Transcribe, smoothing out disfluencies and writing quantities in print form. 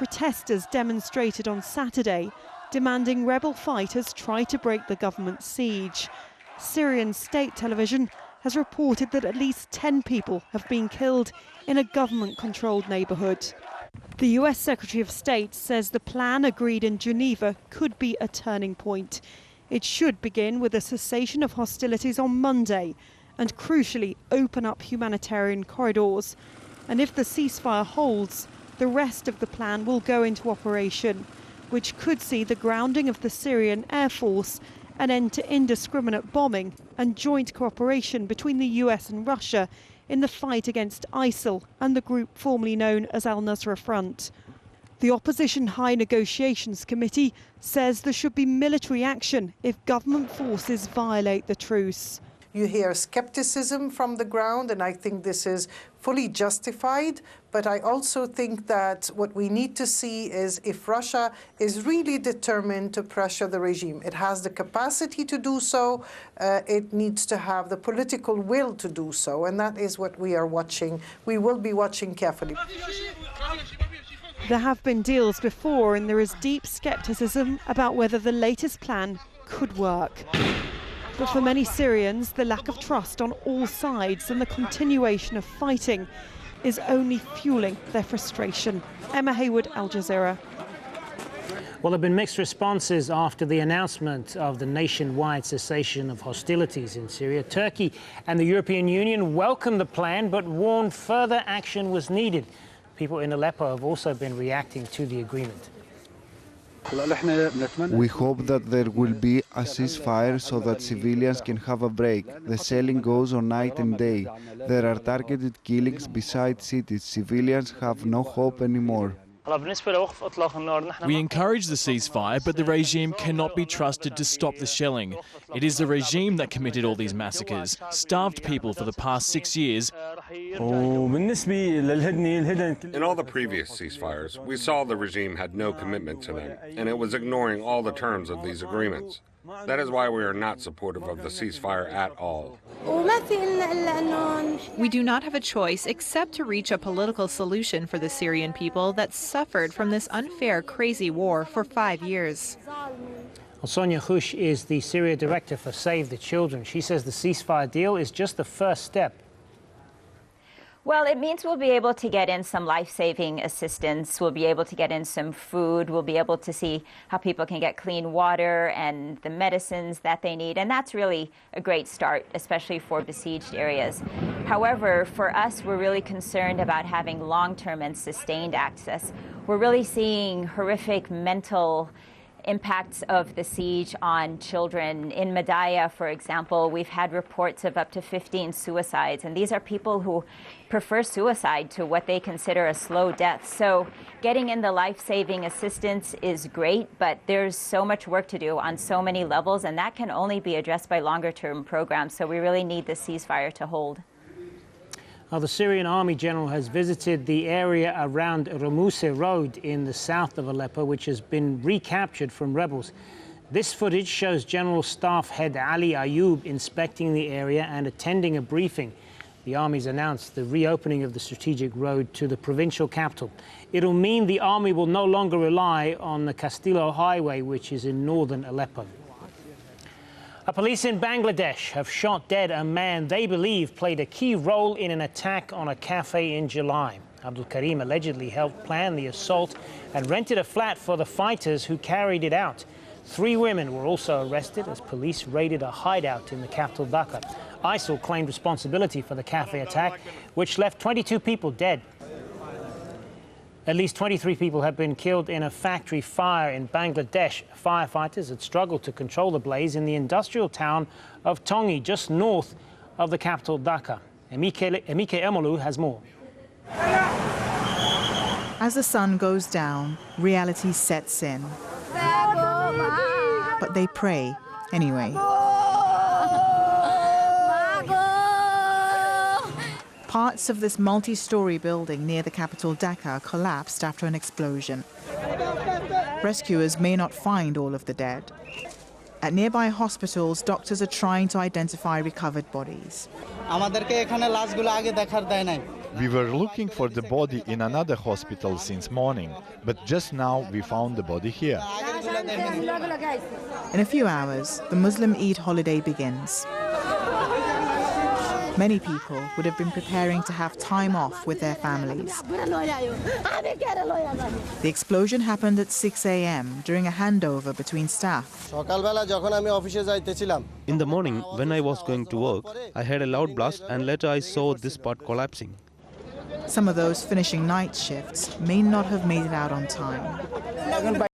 Protesters demonstrated on Saturday, demanding rebel fighters try to break the government's siege. Syrian state television has reported that at least 10 people have been killed in a government-controlled neighbourhood. The US Secretary of State says the plan agreed in Geneva could be a turning point. It should begin with a cessation of hostilities on Monday and, crucially, open up humanitarian corridors. And if the ceasefire holds, the rest of the plan will go into operation, which could see the grounding of the Syrian Air Force, an end to indiscriminate bombing and joint cooperation between the US and Russia in the fight against ISIL and the group formerly known as Al-Nusra Front. The Opposition High Negotiations Committee says there should be military action if government forces violate the truce. You hear skepticism from the ground, and I think this is fully justified. But I also think that what we need to see is if Russia is really determined to pressure the regime, it has the capacity to do so, it needs to have the political will to do so, and that is what we are watching. We will be watching carefully. There have been deals before, and there is deep skepticism about whether the latest plan could work. But for many Syrians, the lack of trust on all sides and the continuation of fighting is only fueling their frustration. Emma Hayward, Al Jazeera. Well, there have been mixed responses after the announcement of the nationwide cessation of hostilities in Syria. Turkey and the European Union welcomed the plan, but warned further action was needed. People in Aleppo have also been reacting to the agreement. We hope that there will be a ceasefire so that civilians can have a break. The shelling goes on night and day. There are targeted killings beside cities. Civilians have no hope anymore. We encourage the ceasefire, but the regime cannot be trusted to stop the shelling. It is the regime that committed all these massacres, starved people for the past 6 years. In all the previous ceasefires, we saw the regime had no commitment to them, and it was ignoring all the terms of these agreements. That is why we are not supportive of the ceasefire at all. We do not have a choice except to reach a political solution for the Syrian people that suffered from this unfair, crazy war for 5 years. Well, Sonia Khush is the Syria director for Save the Children. She says the ceasefire deal is just the first step. Well, it means we'll be able to get in some life-saving assistance. We'll be able to get in some food. We'll be able to see how people can get clean water and the medicines that they need. And that's really a great start, especially for besieged areas. However, for us, we're really concerned about having long-term and sustained access. We're really seeing horrific mental impacts of the siege on children. In Madaya, for example, we've had reports of up to 15 suicides, and these are people who prefer suicide to what they consider a slow death. So getting in the life-saving assistance is great, but there's so much work to do on so many levels, and that can only be addressed by longer-term programs. So we really need the ceasefire to hold. Now, the Syrian army general has visited the area around Ramuse Road in the south of Aleppo, which has been recaptured from rebels. This footage shows General Staff Head Ali Ayoub inspecting the area and attending a briefing. The army's announced the reopening of the strategic road to the provincial capital. It'll mean the army will no longer rely on the Castillo Highway, which is in northern Aleppo. Police in Bangladesh have shot dead a man they believe played a key role in an attack on a cafe in July. Abdul Karim allegedly helped plan the assault and rented a flat for the fighters who carried it out. 3 women were also arrested as police raided a hideout in the capital Dhaka. ISIL claimed responsibility for the cafe attack, which left 22 people dead. At least 23 people have been killed in a factory fire in Bangladesh. Firefighters had struggled to control the blaze in the industrial town of Tongi, just north of the capital Dhaka. Emike Emolu has more. As the sun goes down, reality sets in. But they pray anyway. Parts of this multi-story building near the capital Dhaka collapsed after an explosion. Rescuers may not find all of the dead. At nearby hospitals, doctors are trying to identify recovered bodies. We were looking for the body in another hospital since morning, but just now we found the body here. In a few hours, the Muslim Eid holiday begins. Many people would have been preparing to have time off with their families. The explosion happened at 6 a.m. during a handover between staff. In the morning, when I was going to work, I heard a loud blast and later I saw this part collapsing. Some of those finishing night shifts may not have made it out on time.